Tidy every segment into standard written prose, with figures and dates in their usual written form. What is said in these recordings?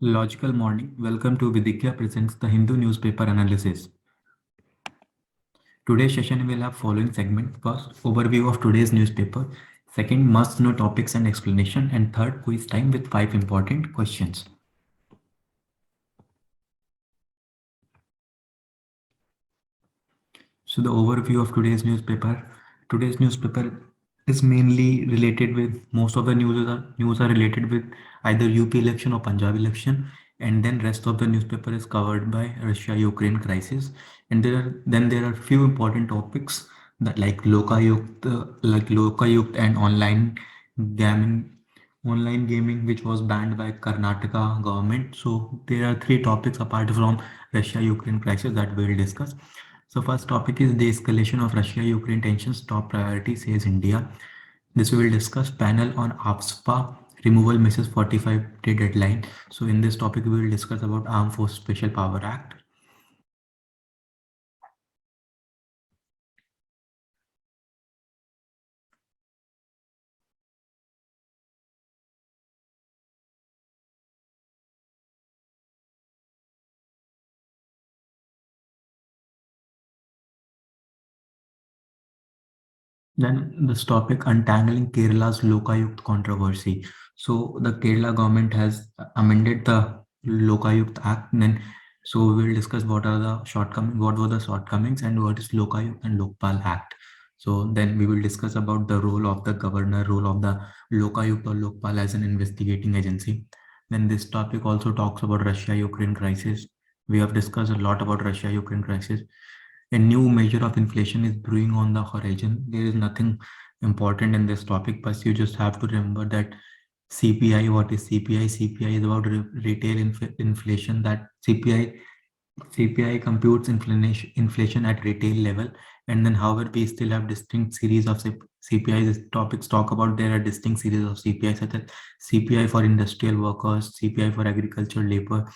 Logical morning. Welcome to Vidikya presents the Hindu newspaper analysis. Today's session will have following segment. First, overview of today's newspaper. Second, must know topics and explanation. And third, quiz time with 5 important questions. So the overview of today's newspaper. Today's newspaper is mainly related with most of the news are related with either UP election or Punjab election, and then rest of the newspaper is covered by Russia-Ukraine crisis. And there are few important topics that like Lokayukt and gaming online gaming, which was banned by Karnataka government. So there are three topics apart from Russia-Ukraine crisis that we'll discuss. So first topic is the escalation of Russia-Ukraine tensions, top priority, says India. This we will discuss. Panel on AFSPA removal misses 45-day deadline. So in this topic, we will discuss about Armed Force Special Power Act. Then this topic, untangling Kerala's Lokayukt controversy. So the Kerala government has amended the Lokayukt Act. So we will discuss what were the shortcomings, and what is Lokayukt and Lokpal Act. So then we will discuss about the role of the governor, role of the Lokayukt or Lokpal as an investigating agency. Then this topic also talks about Russia-Ukraine crisis. We have discussed a lot about Russia-Ukraine crisis. A new measure of inflation is brewing on the horizon. There is nothing important in this topic, but you just have to remember that CPI, what is CPI? CPI is about retail inflation. That CPI computes inflation at retail level. And then, however, we still have distinct series of CPI topics talk about. There are distinct series of CPI, such as CPI for industrial workers, CPI for agricultural labor,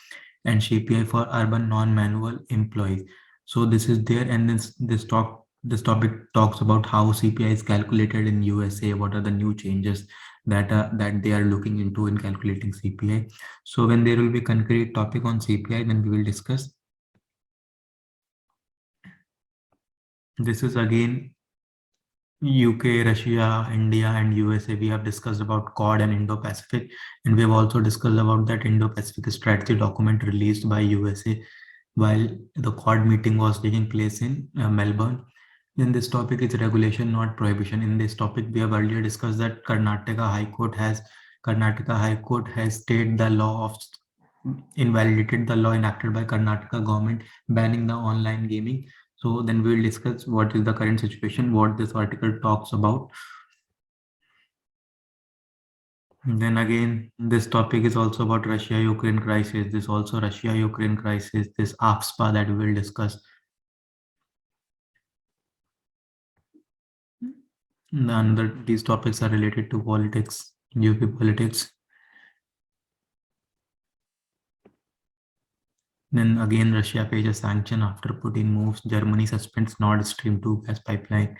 and CPI for urban non-manual employees. So this is there, and this topic talks about how CPI is calculated in USA. What are the new changes that they are looking into in calculating CPI? So when there will be concrete topic on CPI, then we will discuss. This is again UK, Russia, India, and USA. We have discussed about Quad and Indo-Pacific, and we have also discussed about that Indo-Pacific strategy document released by USA while the Quad meeting was taking place in Melbourne. Then this topic is regulation, not prohibition. In this topic, we have earlier discussed that Karnataka High Court has stated the law of invalidated the law enacted by Karnataka government banning the online gaming. So then we will discuss what is the current situation, what this article talks about. And then again, this topic is also about Russia-Ukraine crisis. This also Russia-Ukraine crisis, this AFSPA that we will discuss. And these topics are related to politics, UP politics. Then again, Russia faces sanction after Putin moves. Germany suspends Nord Stream 2 gas pipeline.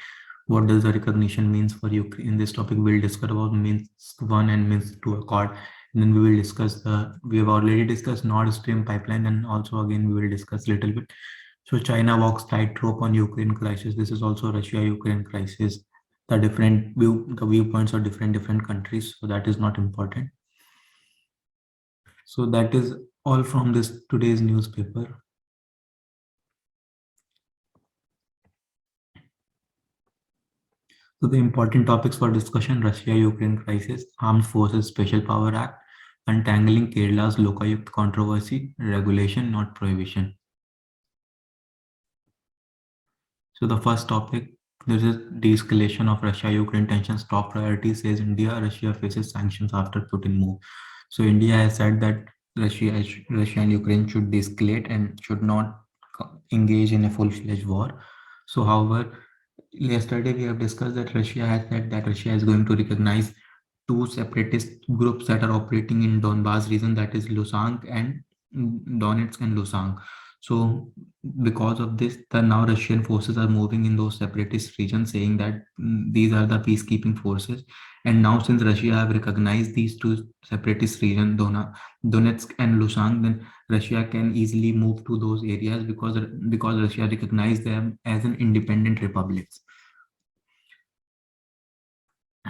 What does the recognition means for Ukraine? In this topic, we'll discuss about Minsk 1 and Minsk 2 accord. And then we will discuss we have already discussed Nord Stream pipeline, and also again we will discuss a little bit. So China walks tightrope on Ukraine crisis. This is also Russia-Ukraine crisis. The viewpoints are different countries, so that is not important. So that is all from this today's newspaper. So the important topics for discussion: Russia-Ukraine crisis, Armed Forces Special Power Act, untangling Kerala's Lokayukt controversy, regulation, not prohibition. So the first topic, this is de-escalation of Russia-Ukraine tensions, top priority, says India. Russia faces sanctions after Putin move. So India has said that Russia and Ukraine should de-escalate and should not engage in a full-fledged war. So however, yesterday we have discussed that Russia has said that Russia is going to recognize two separatist groups that are operating in Donbas region, that is Luhansk and Donetsk and Luhansk. So because of this, the now Russian forces are moving in those separatist regions, saying that these are the peacekeeping forces. And now, since Russia have recognized these two separatist regions, Donetsk and Luhansk, then Russia can easily move to those areas because Russia recognized them as an independent republics.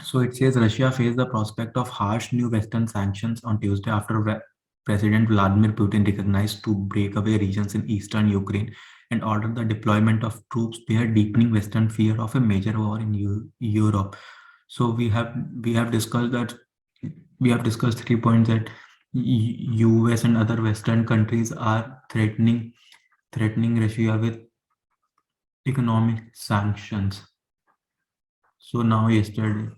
So it says Russia faced the prospect of harsh new Western sanctions on Tuesday after President Vladimir Putin recognized two breakaway regions in eastern Ukraine and ordered the deployment of troops there, deepening Western fear of a major war in Europe. So we have discussed that we have discussed 3 points that US and other Western countries are threatening Russia with economic sanctions. So now yesterday,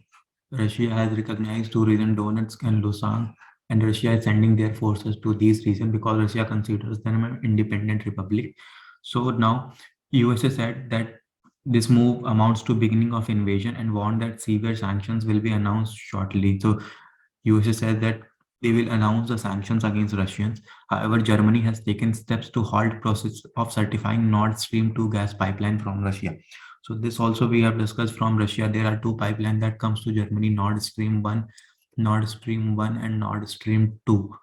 Russia has recognized two regions, Donetsk and Luhansk, and Russia is sending their forces to these regions because Russia considers them an independent republic. So now USA said that this move amounts to beginning of invasion and warned that severe sanctions will be announced shortly. So USA said that they will announce the sanctions against Russians. However, Germany has taken steps to halt process of certifying Nord Stream 2 gas pipeline from Russia. So this also we have discussed from Russia. There are two pipelines that comes to Germany, Nord Stream 1 and Nord Stream 2.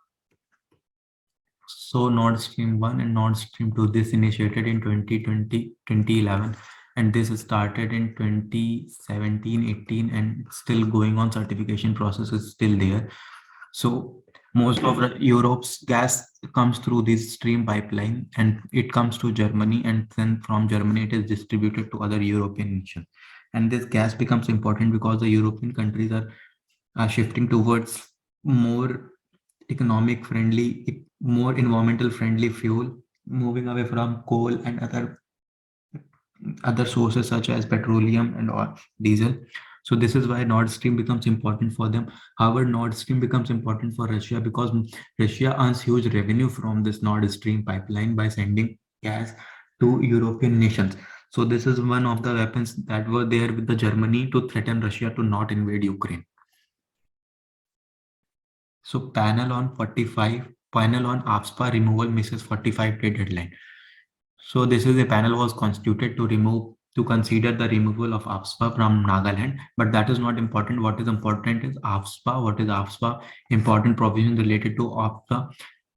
So Nord Stream 1 and Nord Stream 2, this initiated in 2020, 2011, and this started in 2017, 18, and it's still going on. Certification process is still there. So most of Europe's gas comes through this stream pipeline and it comes to Germany, and then from Germany it is distributed to other European nations. And this gas becomes important because the European countries are shifting towards more economic friendly, more environmental friendly fuel, moving away from coal and other sources such as petroleum and or diesel. So this is why Nord Stream becomes important for them. However, Nord Stream becomes important for Russia because Russia earns huge revenue from this Nord Stream pipeline by sending gas to European nations. So this is one of the weapons that were there with the Germany to threaten Russia to not invade Ukraine. So panel on AFSPA removal misses 45-day deadline. So this is a panel was constituted to consider the removal of AFSPA from Nagaland, but that is not important. What is important is AFSPA. What is AFSPA? Important provision related to AFSPA.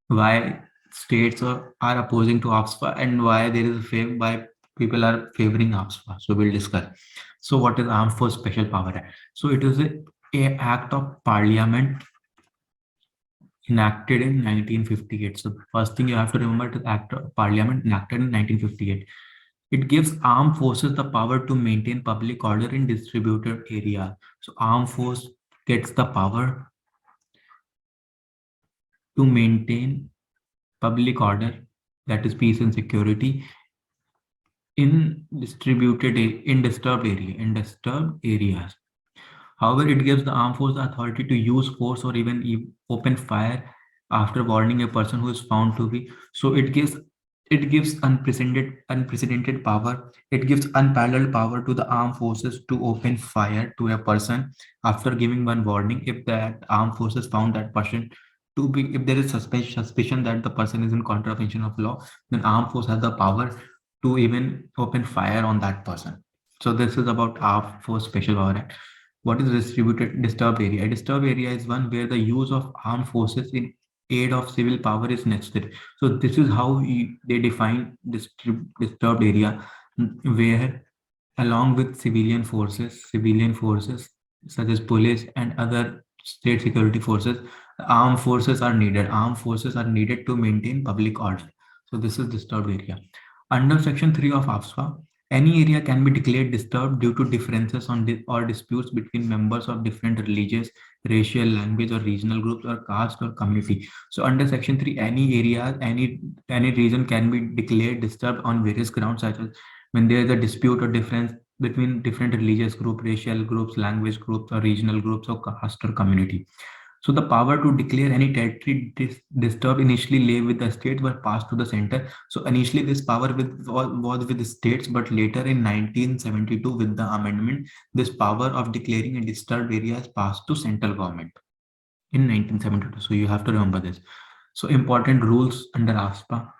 Why states are opposing to AFSPA and why there is why people are favoring AFSPA. So we'll discuss. So what is Armed Force Special Power Act? So it is a act of Parliament enacted in 1958. So the first thing you have to remember is Act of Parliament enacted in 1958. It gives armed forces the power to maintain public order in distributed area. So armed force gets the power to maintain public order, that is peace and security, in disturbed areas. However, it gives the armed force the authority to use force or even open fire after warning a person who is found to be. So it gives unprecedented power. It gives unparalleled power to the armed forces to open fire to a person after giving one warning. If that armed forces found that person to be, if there is suspicion that the person is in contravention of law, then armed force has the power to even open fire on that person. So this is about Armed Force Special Power Act. What is distributed disturbed area? A disturbed area is one where the use of armed forces in aid of civil power is necessary. So this is how they define disturbed area, where along with civilian forces such as police and other state security forces, armed forces are needed. Armed forces are needed to maintain public order. So this is disturbed area. Under Section 3 of AFSPA, any area can be declared disturbed due to differences or disputes between members of different religious, racial, language, or regional groups or caste or community. So under Section 3, any area, any region can be declared disturbed on various grounds, such as when there is a dispute or difference between different religious group, racial groups, language groups, or regional groups, or caste or community. So the power to declare any territory disturbed initially lay with the states but passed to the center. So initially this power was with the states, but later in 1972 with the amendment, this power of declaring a disturbed area is passed to central government in 1972. So you have to remember this. So important rules under AFSPA.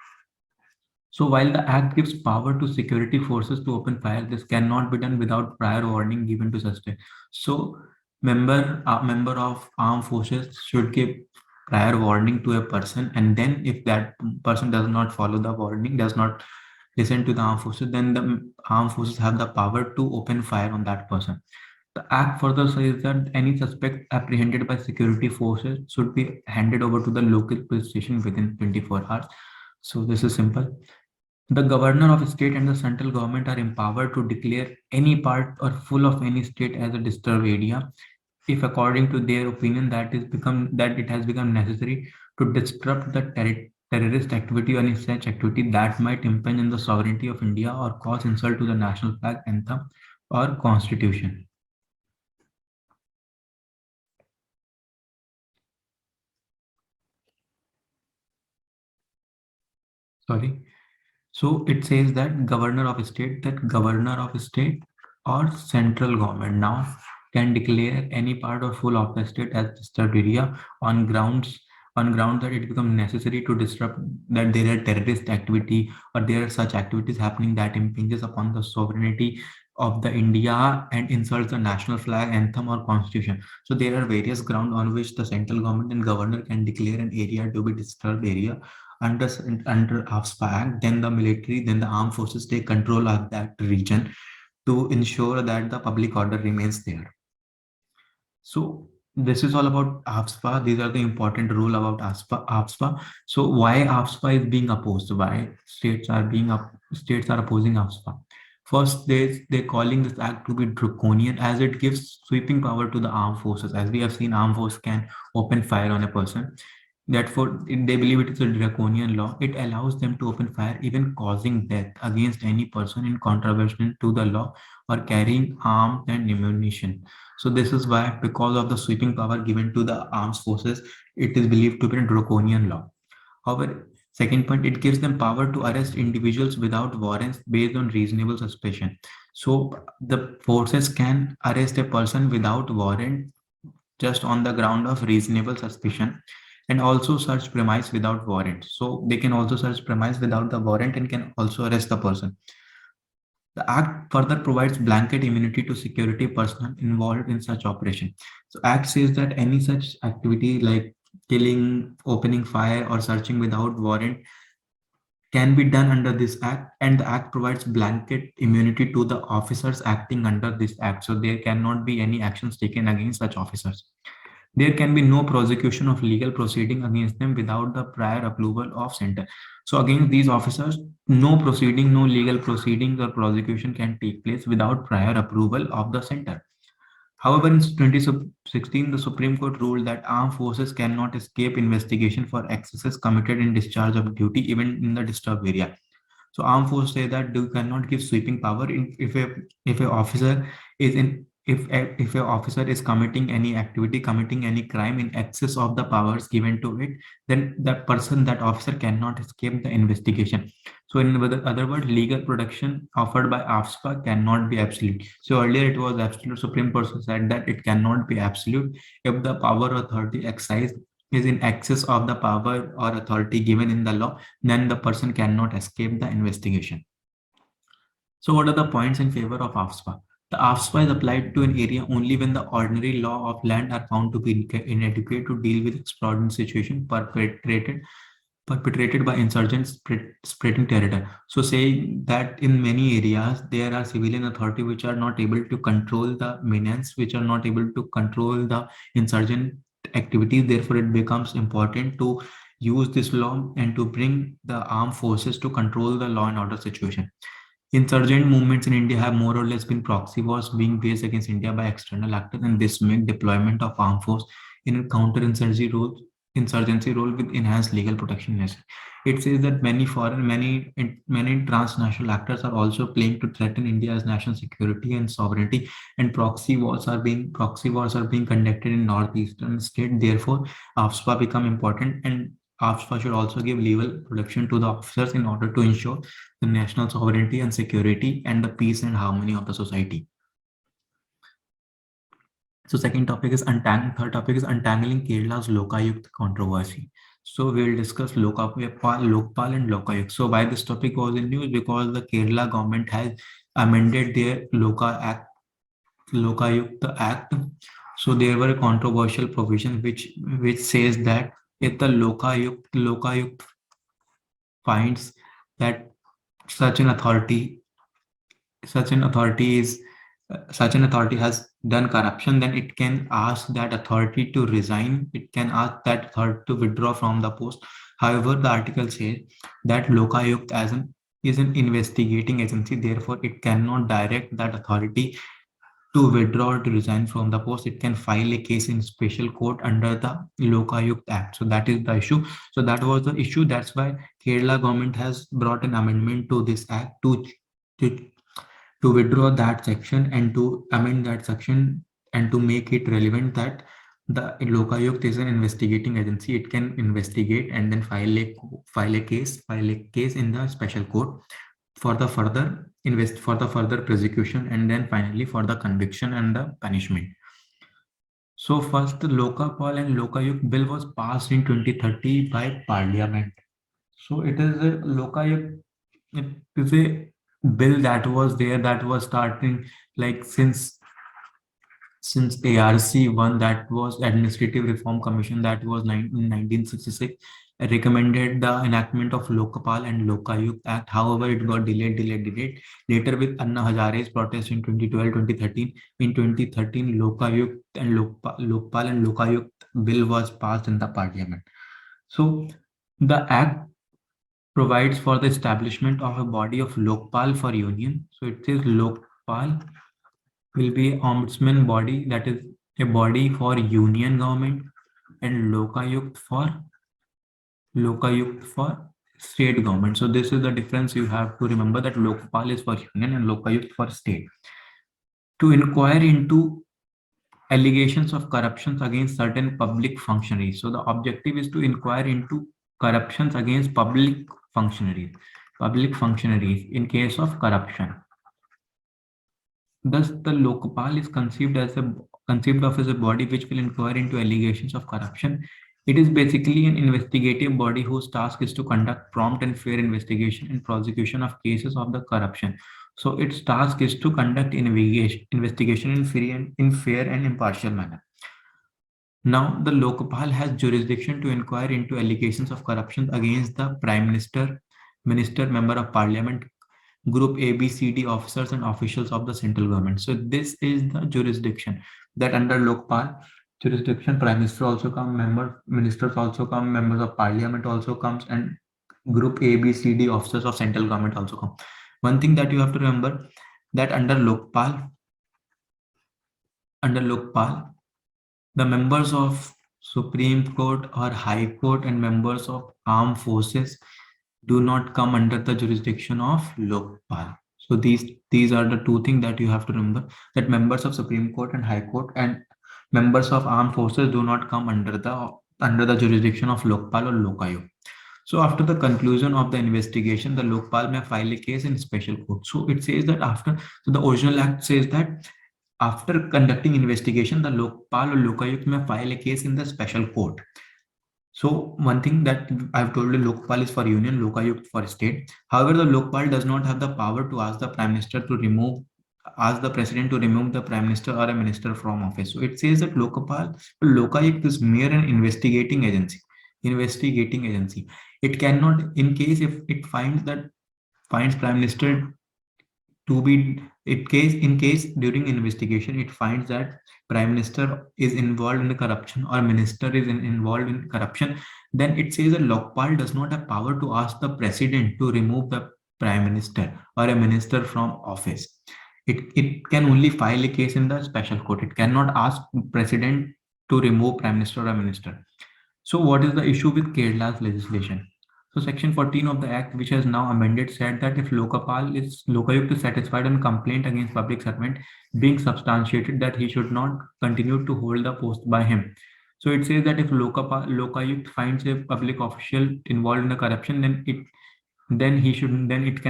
So while the act gives power to security forces to open fire, this cannot be done without prior warning given to suspect. So member of armed forces should give prior warning to a person, and then if that person does not follow the warning, does not listen to the armed forces, then the armed forces have the power to open fire on that person. The act further says that any suspect apprehended by security forces should be handed over to the local police station within 24 hours. So this is simple. The governor of a state and the central government are empowered to declare any part or full of any state as a disturbed area if according to their opinion that it has become necessary to disrupt the terrorist activity or any such activity that might impinge on the sovereignty of India or cause insult to the national flag, anthem, or constitution. Sorry. So it says that governor of a state or central government now can declare any part or full of the state as disturbed area on grounds that it becomes necessary to disrupt that there are terrorist activity or there are such activities happening that impinges upon the sovereignty of the India and insults the national flag, anthem, or constitution. So there are various grounds on which the central government and governor can declare an area to be disturbed area under under AFSPA Act. Then the military, then the armed forces take control of that region to ensure that the public order remains there. So this is all about AFSPA. These are the important rule about AFSPA. So why AFSPA is being opposed? Why states are opposing AFSPA? First, they're calling this act to be draconian as it gives sweeping power to the armed forces. As we have seen, armed force can open fire on a person. Therefore, they believe it is a draconian law. It allows them to open fire, even causing death against any person in contravention to the law or carrying arms and ammunition. So this is why, because of the sweeping power given to the armed forces, it is believed to be a draconian law. However, second point, it gives them power to arrest individuals without warrants based on reasonable suspicion. So the forces can arrest a person without warrant just on the ground of reasonable suspicion, and also search premise without warrant. So they can also search premise without the warrant and can also arrest the person. The act further provides blanket immunity to security personnel involved in such operation. So act says that any such activity like killing, opening fire, or searching without warrant can be done under this act, and the act provides blanket immunity to the officers acting under this act. So there cannot be any actions taken against such officers. There can be no prosecution of legal proceeding against them without the prior approval of center. So against these officers, no legal proceedings or prosecution can take place without prior approval of the center. However, in 2016, the Supreme Court ruled that armed forces cannot escape investigation for excesses committed in discharge of duty, even in the disturbed area. So armed forces say that you cannot give sweeping power if a officer is in if a officer is committing any activity, committing any crime in excess of the powers given to it, then that officer cannot escape the investigation. So in other words, legal protection offered by AFSPA cannot be absolute. So earlier it was absolute. Supreme Court said that it cannot be absolute if the power authority exercised is in excess of the power or authority given in the law, then the person cannot escape the investigation. So what are the points in favor of AFSPA? The AFSPA is applied to an area only when the ordinary law of land are found to be inadequate to deal with extraordinary situation perpetrated by insurgents spreading terror. So saying that in many areas there are civilian authority which are not able to control the menace, which are not able to control the insurgent activities. Therefore, it becomes important to use this law and to bring the armed forces to control the law and order situation. Insurgent movements in India have more or less been proxy wars being waged against India by external actors, and this make deployment of armed force in a insurgency role with enhanced legal protection necessary. It says that many transnational actors are also playing to threaten India's national security and sovereignty, and proxy wars are being conducted in northeastern state. Therefore, AFSPA become important, and AFSPA should also give legal protection to the officers in order to ensure the national sovereignty and security and the peace and harmony of the society. So third topic is untangling Kerala's Lokayukt controversy. So we'll discuss Lokpal and Lokayuk. So why this topic was in news? Because the Kerala government has amended their Lokayukta Act. So there were controversial provisions which says that if the Lokayukt finds that such an authority such an authority is such an authority has done corruption, then it can ask that authority to resign. It can ask that authority to withdraw from the post. However, the article says that Lokayukt is an investigating agency, therefore it cannot direct that authority to withdraw or to resign from the post. It can file a case in special court under the Lokayukt Act. So that is the issue. So that was the issue. That's why Kerala government has brought an amendment to this act to to withdraw that section and to amend that section and to make it relevant that the Lokayukt is an investigating agency. It can investigate and then file a case in the special court for the further prosecution and then finally for the conviction and the punishment. So first, the Lokapal and Lokayukt bill was passed in 2030 by Parliament. So it is a Lokayukt, it is a bill that was there that was starting like since ARC 1, that was Administrative Reform Commission, that was 1966, recommended the enactment of Lokapal and Lokayukt Act. However, it got delayed. Later, with Anna Hazare's protest in 2012, 2013, in 2013, Lokayukt and Lokpal and Lokayukt bill was passed in the parliament. So the act provides for the establishment of a body of Lokpal for union. So it says Lokpal will be an ombudsman body, that is a body for union government, and Lokayukt for state government. So this is the difference. You have to remember that Lokpal is for union and Lokayukt for state. To inquire into allegations of corruptions against certain public functionaries. So the objective is to inquire into corruptions against public functionaries in case of corruption. Thus, the Lokpal is conceived of as a body which will inquire into allegations of corruption. It is basically an investigative body whose task is to conduct prompt and fair investigation and prosecution of cases of the corruption. So its task is to conduct investigation in fair and impartial manner. Now, the Lokpal has jurisdiction to inquire into allegations of corruption against the Prime Minister, Minister, Member of Parliament, Group A, B, C, D officers and officials of the central government. So this is the jurisdiction that under Lokpal jurisdiction, Prime Minister also come, ministers also come, members of Parliament also comes, and Group A, B, C, D officers of central government also come. One thing that you have to remember, that under Lokpal, the members of Supreme Court or High Court and members of armed forces do not come under the jurisdiction of Lokpal. So these are the two things that you have to remember, that members of Supreme Court and High Court and members of armed forces do not come under the jurisdiction of Lokpal or Lokayukt. So after the conclusion of the investigation, the Lokpal may file a case in special court. So it says that the original act says that after conducting investigation, the Lokpal or Lokayukt may file a case in the special court. So one thing that I've told you, Lokpal is for union, Lokayukt for state. However, the Lokpal does not have the power to ask the president to remove the prime minister or a minister from office. So it says that Lokayukt is mere an investigating agency. It cannot, in case if it finds prime minister to be in case during investigation it finds that prime minister is involved in the corruption or minister is involved in corruption, then it says that Lokpal does not have power to ask the president to remove the prime minister or a minister from office. It can only file a case in the special court. It cannot ask president to remove prime minister or a minister. So what is the issue with Kerala's legislation? So section 14 of the act, which has now amended, said that if Lokayukt is satisfied on complaint against public servant being substantiated that he should not continue to hold the post by him. So it says that if Lokayukt finds a public official involved in the corruption, then it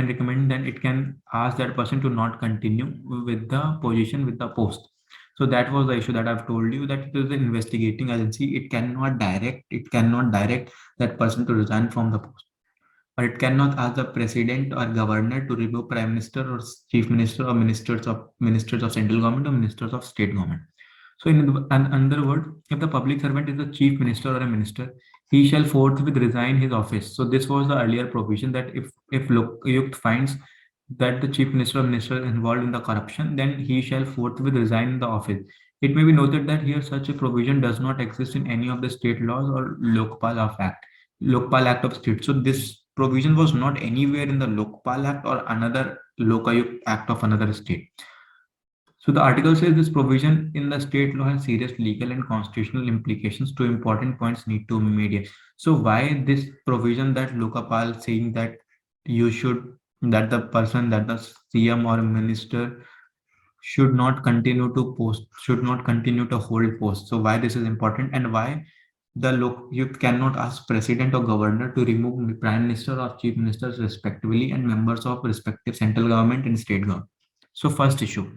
can ask that person to not continue with the position, with the post. So that was the issue that I've told you, that it is an investigating agency. It cannot direct that person to resign from the post, or it cannot ask the president or governor to remove prime minister or chief minister or ministers of central government or ministers of state government. So in another word, if the public servant is the chief minister or a minister, he shall forthwith resign his office. So this was the earlier provision, that if Lokaयुkt finds that the chief minister or minister is involved in the corruption, then he shall forthwith resign the office. It may be noted that here such a provision does not exist in any of the state laws or Lokpal Act of state. So this provision was not anywhere in the Lokpal Act or another Lokayukt Act of another state. So the article says this provision in the state law has serious legal and constitutional implications. Two important points need to be made here. So why this provision that Lokapal saying that you should, that the person, that the CM or minister should not continue to hold post. So why this is important, and why you cannot ask president or governor to remove prime minister or chief ministers respectively and members of respective central government and state government. So first issue,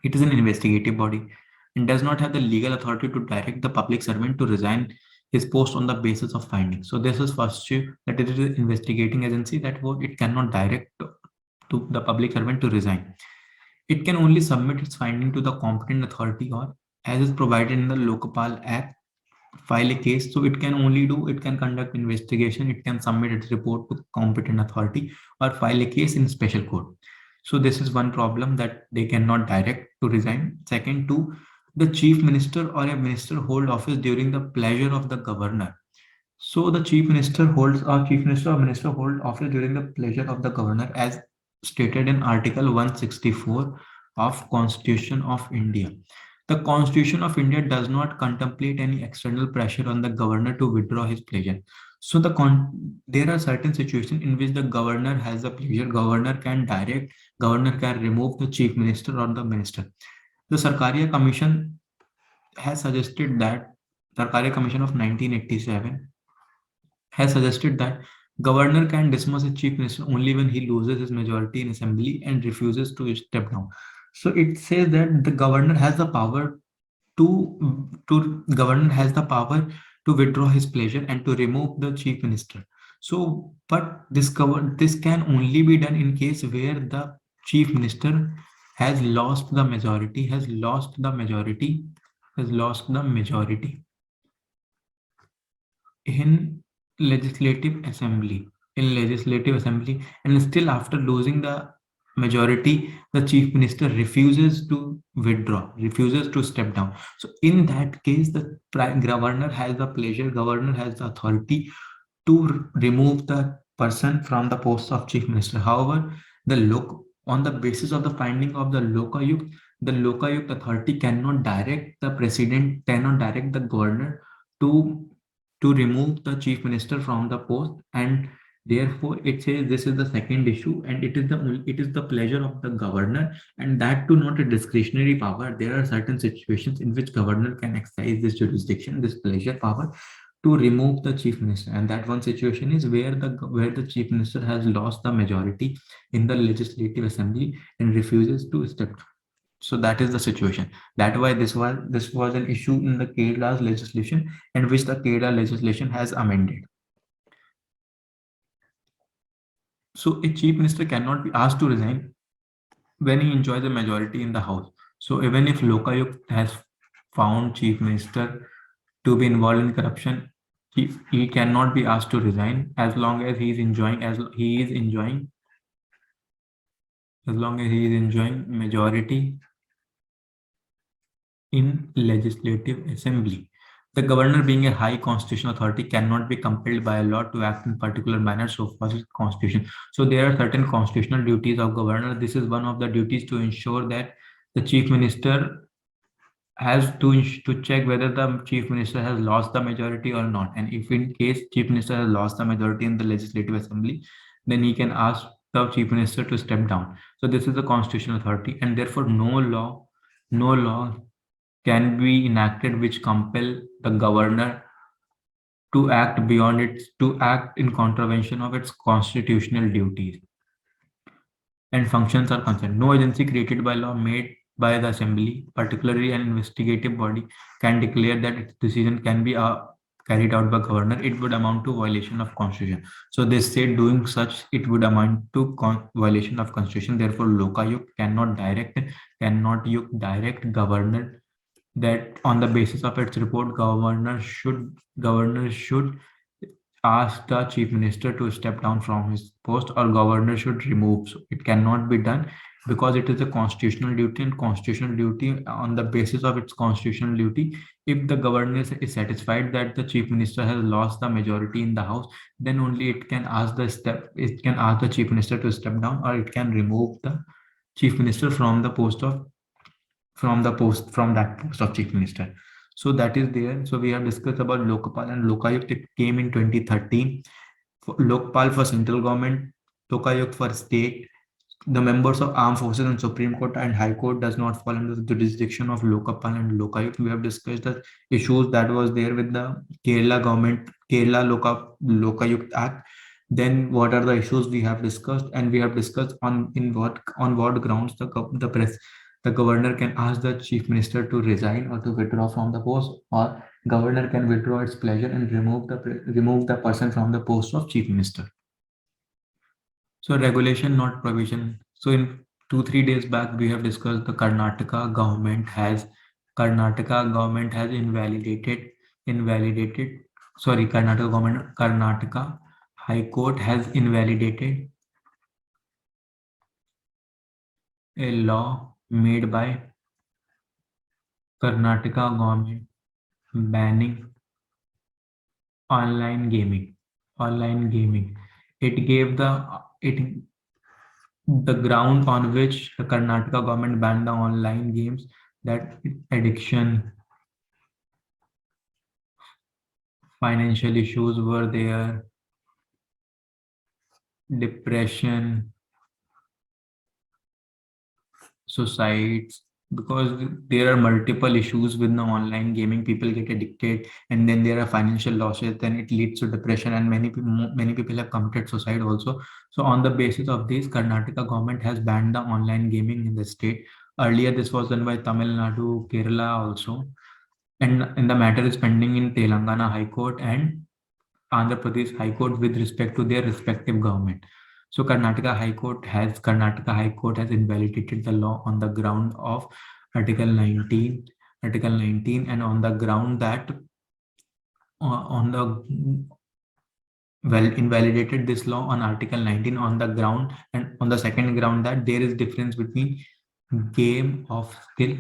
it is an investigative body and does not have the legal authority to direct the public servant to resign his post on the basis of findings. So this is first issue, that it is an investigating agency, that it cannot direct to the public servant to resign. It can only submit its finding to the competent authority, or as is provided in the Lokapal Act, file a case. So it can conduct investigation, it can submit its report to competent authority, or file a case in special court. So this is one problem, that they cannot direct to resign. Second, two, the chief minister or a minister hold office during the pleasure of the governor. So the chief minister or minister hold office during the pleasure of the governor, as stated in Article 164 of Constitution of India. The Constitution of India does not contemplate any external pressure on the governor to withdraw his pleasure. So there are certain situations in which the governor has the pleasure. Governor can direct, governor can remove the chief minister or the minister. The Sarkaria Commission has suggested that Sarkaria Commission of 1987 has suggested that governor can dismiss a chief minister only when he loses his majority in assembly and refuses to step down. So it says that the governor has the power to withdraw his pleasure and to remove the chief minister. So, but this can only be done in case where the chief minister has lost the majority, in legislative assembly, and still after losing the majority, the chief minister refuses to step down. So in that case, the governor has the authority to remove the person from the post of chief minister. However, on the basis of the finding of the Lokayukt authority cannot direct the governor to remove the chief minister from the post, and therefore it says this is the second issue, and it is the pleasure of the governor, and that too not a discretionary power. There are certain situations in which governor can exercise this jurisdiction, this pleasure power, to remove the chief minister, and that one situation is where the chief minister has lost the majority in the legislative assembly and refuses to step down. So that is the situation. That why this was an issue in the Kerala's legislation, and which the Kerala legislation has amended. So a chief minister cannot be asked to resign when he enjoys a majority in the house. So even if Lokayukt has found chief minister to be involved in corruption, he cannot be asked to resign as long as he is enjoying majority in legislative assembly. The governor, being a high constitutional authority, cannot be compelled by a law to act in particular manner so far as constitution. So there are certain constitutional duties of governor. This is one of the duties, to ensure that the chief minister has to check whether the chief minister has lost the majority or not. And if in case chief minister has lost the majority in the legislative assembly, then he can ask the chief minister to step down. So this is the constitutional authority, and therefore no law can be enacted which compel the governor to act in contravention of its constitutional duties and functions are concerned. No agency created by law by the assembly, particularly an investigative body, can declare that its decision can be carried out by governor, it would amount to violation of constitution. So they say doing such, it would amount to violation of constitution. Therefore, Lokayukt cannot direct governor, that on the basis of its report, governor should ask the chief minister to step down from his post, or governor should remove. So it cannot be done because it is a constitutional duty, and constitutional duty, on the basis of its constitutional duty, if the governor is satisfied that the chief minister has lost the majority in the house, then only it can ask the chief minister to step down, or it can remove the chief minister from that post of chief minister. So that is there. So we have discussed about Lokpal and Lokayukt. It came in 2013. Lokpal for central government, Lokayukt for state. The members of armed forces and Supreme Court and High Court does not fall under the jurisdiction of Lokpal and Lokayukt. We have discussed the issues that was there with the Kerala government, Lokayukt Act. Then what are the issues we have discussed, and we have discussed on what grounds the governor can ask the chief minister to resign or to withdraw from the post, or governor can withdraw its pleasure and remove the person from the post of chief minister. So regulation, not provision. So in 2-3 days back, we have discussed the Karnataka government has invalidated. Sorry, Karnataka High Court has invalidated a law made by Karnataka government banning online gaming. It gave the ground on which the Karnataka government banned the online games, that addiction, financial issues were there, depression, suicides, because there are multiple issues with the online gaming. People get addicted, and then there are financial losses, then it leads to depression, and many people have committed suicide also. So on the basis of this, Karnataka government has banned the online gaming in the state. Earlier this was done by Tamil Nadu, Kerala also, and the matter is pending in Telangana High Court and Andhra Pradesh High Court with respect to their respective government. So Karnataka High Court has invalidated the law on the ground of Article 19, and on the ground that invalidated this law on Article 19 on the ground, and on the second ground that there is difference between game of skill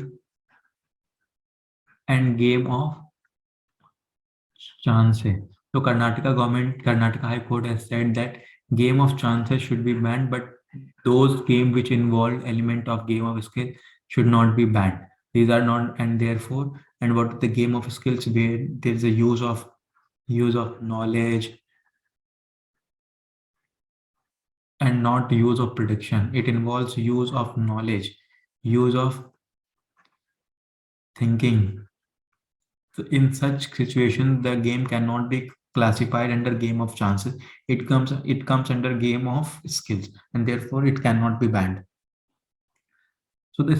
and game of chances. So Karnataka High Court has said that game of chances should be banned, but those games which involve element of game of skill should not be banned. These are not, and therefore, and what the game of skills, where there is a use of knowledge and not use of prediction. It involves use of knowledge, use of thinking. So in such situations, the game cannot be classified under game of chances. It comes under game of skills, and therefore it cannot be banned. So the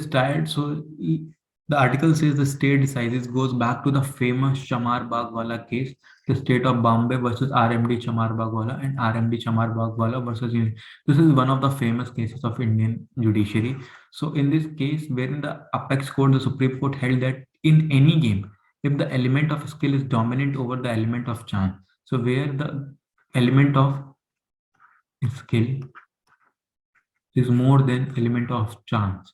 article says the state decides, goes back to the famous Chamar Bagwala case, the state of Bombay versus RMD Chamar Bagwala and RMD Chamar Bagwala versus Union. This is one of the famous cases of Indian judiciary. So in this case, wherein the apex court, the Supreme Court held that in any game, if the element of skill is dominant over the element of chance, so where the element of skill is more than element of chance,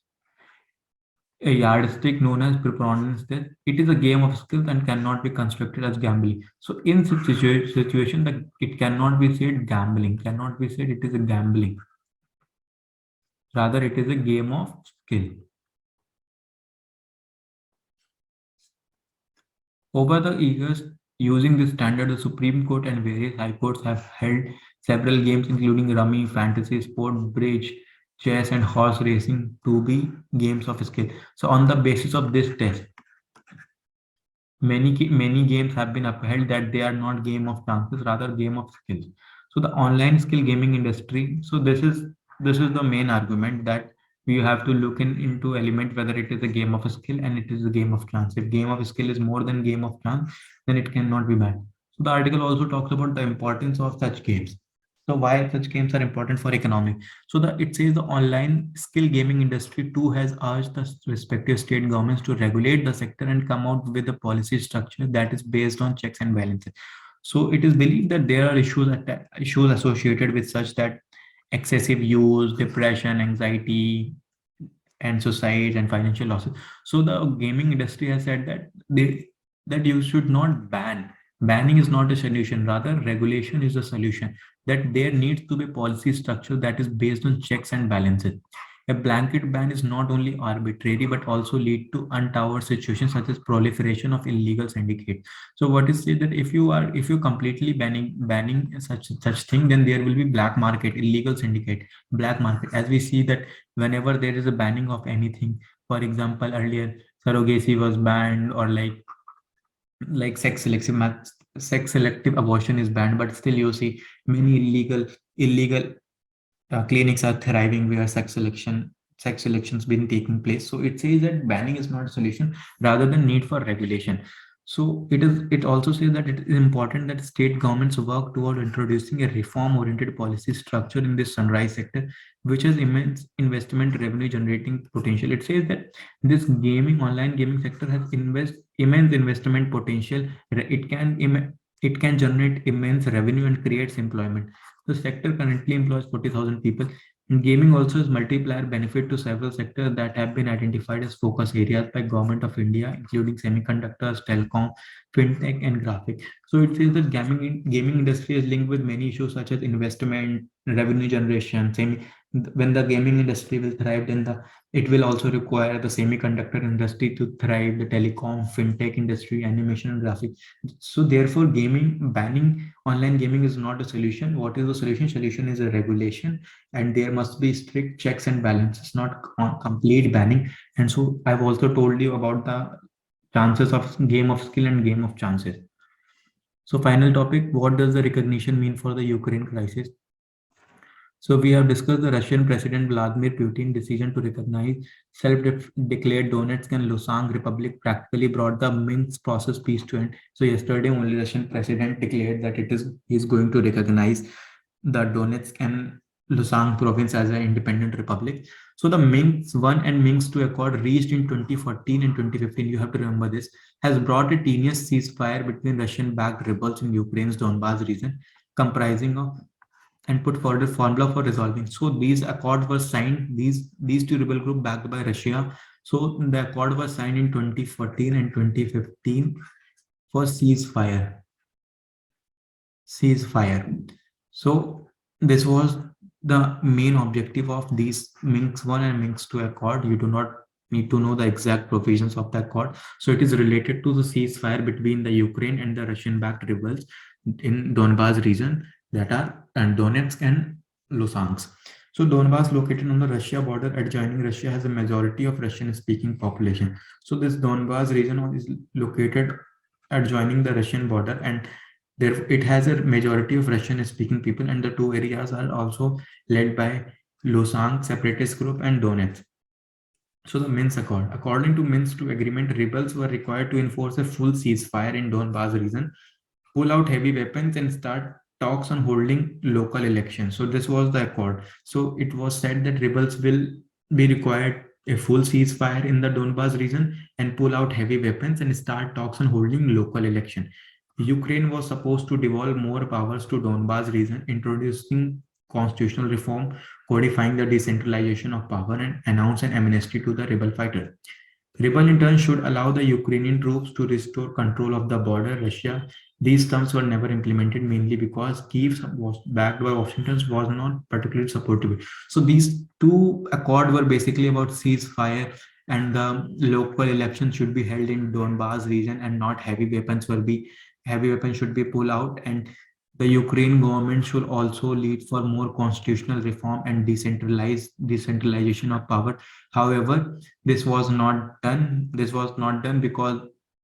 a yardstick known as preponderance test, it is a game of skills and cannot be constructed as gambling. So in such situation, that it cannot be said gambling, cannot be said it is a gambling. Rather, it is a game of skill. Over the years, using this standard, the Supreme Court and various high courts have held several games, including rummy, fantasy sport, bridge, chess, and horse racing, to be games of skill. So on the basis of this test, many games have been upheld that they are not game of chances, rather game of skills. So the online skill gaming industry. So this is the main argument, that you have to look into element whether it is a game of a skill and it is a game of chance. If game of skill is more than game of chance, then it cannot be banned. So the article also talks about the importance of such games. So why such games are important for economy. So it says the online skill gaming industry too has urged the respective state governments to regulate the sector and come out with a policy structure that is based on checks and balances. So it is believed that there are issues associated with such that excessive use, depression, anxiety, and suicide and financial losses. So the gaming industry has said that that you should not ban. Banning is not a solution. Rather, regulation is a solution. That there needs to be policy structure that is based on checks and balances. A blanket ban is not only arbitrary but also lead to untoward situations such as proliferation of illegal syndicates. So what is said that if you completely banning such thing, then there will be black market, illegal syndicate, black market. As we see that whenever there is a banning of anything, for example, earlier surrogacy was banned, or like sex selective abortion is banned, but still you see many illegal clinics are thriving where sex selections been taking place. So it says that banning is not a solution, rather than need for regulation. So it also says that it is important that state governments work toward introducing a reform oriented policy structure in this sunrise sector, which has immense investment revenue generating potential. It says that this online gaming sector has immense investment potential. It can generate immense revenue and creates employment. The sector currently employs 40,000 people. And gaming also has multiplier benefit to several sectors that have been identified as focus areas by Government of India, including semiconductors, telecom, fintech, and graphic. So it says that gaming industry is linked with many issues such as investment, revenue generation. When the gaming industry will thrive, then it will also require the semiconductor industry to thrive, the telecom, fintech industry, animation, and graphics. So therefore, banning online gaming is not a solution. What is the solution? Solution is a regulation, and there must be strict checks and balances, not complete banning. And so I've also told you about the chances of game of skill and game of chances. So final topic, what does the recognition mean for the Ukraine crisis? So we have discussed the Russian President Vladimir Putin's decision to recognize self-declared Donetsk and Luhansk Republic practically brought the Minsk process peace to end. So yesterday only Russian President declared that he is going to recognize the Donetsk and Luhansk province as an independent republic. So the Minsk 1 and Minsk 2 accord reached in 2014 and 2015, you have to remember this, has brought a tenuous ceasefire between Russian-backed rebels in Ukraine's Donbas region, comprising of and put forward a formula for resolving. So these accords were signed, these two rebel group backed by Russia. So the accord was signed in 2014 and 2015 for ceasefire. So this was the main objective of these Minsk 1 and Minsk 2 accord. You do not need to know the exact provisions of the accord. So it is related to the ceasefire between the Ukraine and the Russian-backed rebels in Donbas region, that are and Donetsk and Luhansk. So Donbas, located on the Russia border adjoining Russia, has a majority of Russian-speaking population. So this Donbas region is located adjoining the Russian border, and there it has a majority of Russian-speaking people, and the two areas are also led by Luhansk separatist group and Donetsk. So the Minsk Accord. According to Minsk 2 agreement, rebels were required to enforce a full ceasefire in Donbas region, pull out heavy weapons, and start talks on holding local elections. So this was the accord. So it was said that rebels will be required a full ceasefire in the Donbas region and pull out heavy weapons and start talks on holding local election. Ukraine was supposed to devolve more powers to Donbas region, introducing constitutional reform, codifying the decentralization of power, and announce an amnesty to the rebel fighters. Rebel in turn should allow the Ukrainian troops to restore control of the border, Russia. These terms were never implemented, mainly because Kiev was backed by Washington was not particularly supportive. So these two accords were basically about ceasefire, and the local elections should be held in Donbas region, and not heavy weapons should be pulled out, and the Ukraine government should also lead for more constitutional reform and decentralization of power. However, this was not done. This was not done because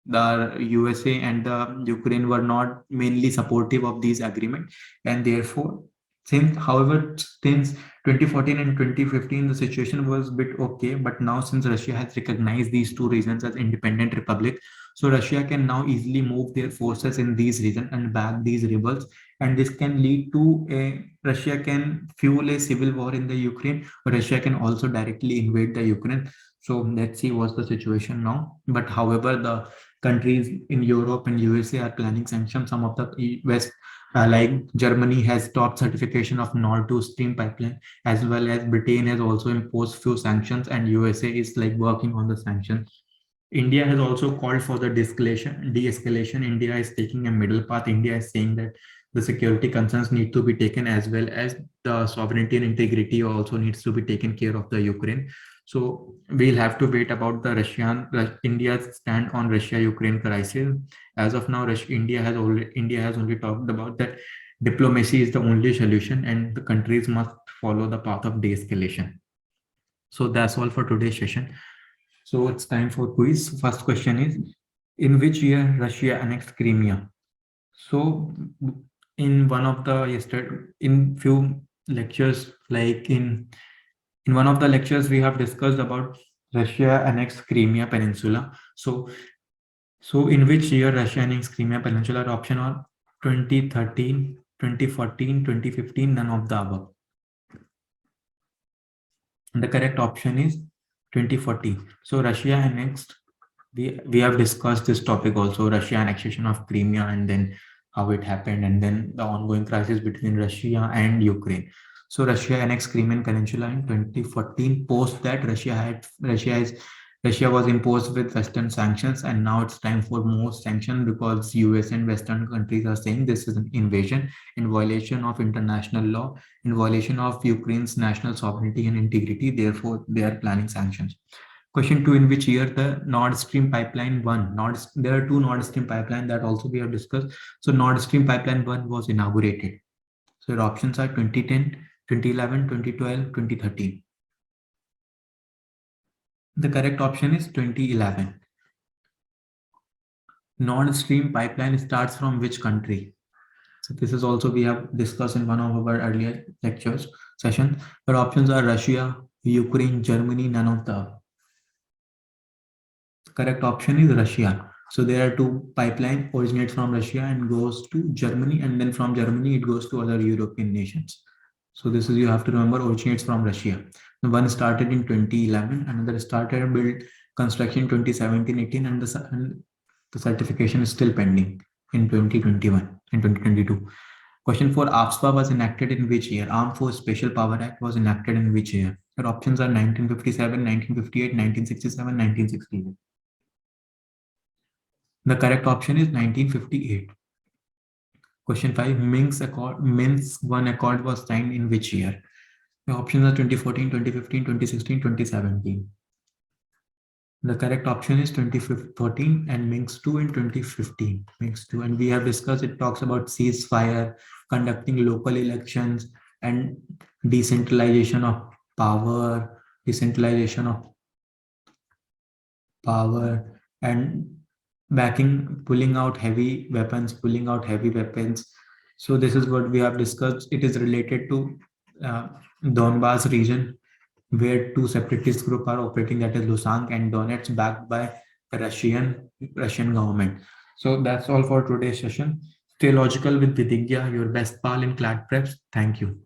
the USA and the Ukraine were not mainly supportive of these agreements, and therefore Since 2014 and 2015, the situation was a bit okay, but now since Russia has recognized these two regions as independent republic, so Russia can now easily move their forces in these regions and back these rebels, and this can lead to a Russia can fuel a civil war in the Ukraine, or Russia can also directly invade the Ukraine. So let's see what's the situation now. But however, the countries in Europe and USA are planning sanctions. Some of the West like Germany has stopped certification of Nord Stream pipeline, as well as Britain has also imposed few sanctions, and USA is like working on the sanctions. India has also called for the de-escalation. India is taking a middle path. India is saying that the security concerns need to be taken, as well as the sovereignty and integrity also needs to be taken care of the Ukraine. So we'll have to wait about the India's stand on Russia-Ukraine crisis. As of now, India has only talked about that diplomacy is the only solution, and the countries must follow the path of de-escalation. So that's all for today's session. So it's time for quiz. First question is, in which year Russia annexed Crimea? So in one of the in few lectures, like in one of the lectures, we have discussed about Russia annexed Crimea Peninsula. So in which year Russia annexed Crimea Peninsula? Option are 2013, 2014, 2015, none of the above. And the correct option is 2014. So Russia annexed, we have discussed this topic also, Russia annexation of Crimea, and then how it happened, and then the ongoing crisis between Russia and Ukraine. So Russia annexed Crimean Peninsula in 2014. Post that, Russia was imposed with Western sanctions, and now it's time for more sanctions because US and Western countries are saying this is an invasion in violation of international law, in violation of Ukraine's national sovereignty and integrity. Therefore, they are planning sanctions. Question two, in which year the Nord Stream pipeline 1, there are two Nord Stream pipeline that also we have discussed. So Nord Stream pipeline 1 was inaugurated. So your options are 2010, 2011, 2012, 2013. The correct option is 2011. Nord Stream pipeline starts from which country? So this is also we have discussed in one of our earlier lectures session. Your options are Russia, Ukraine, Germany, none of the. Correct option is Russia. So there are two pipeline originates from Russia and goes to Germany, and then from Germany it goes to other European nations. So this is, you have to remember, originates from Russia. The one started in 2011, another started build construction 2017-18, and the certification is still pending in 2021 and 2022. Question 4, AFSPA was enacted in which year? Armed Force Special Power Act was enacted in which year? Your options are 1957, 1958, 1967, 1968. The correct option is 1958. Question 5, Minsk 1 Accord was signed in which year? The options are 2014, 2015, 2016, 2017. The correct option is 2014 and Minsk 2 in 2015. Minsk 2, and we have discussed, it talks about ceasefire, conducting local elections, and decentralization of power, and pulling out heavy weapons. So this is what we have discussed. It is related to Donbas region, where two separatist groups are operating, that is Luhansk and Donetsk, backed by Russian government. So that's all for today's session. Stay logical with Vidya, your best pal in CLAT Preps. Thank you.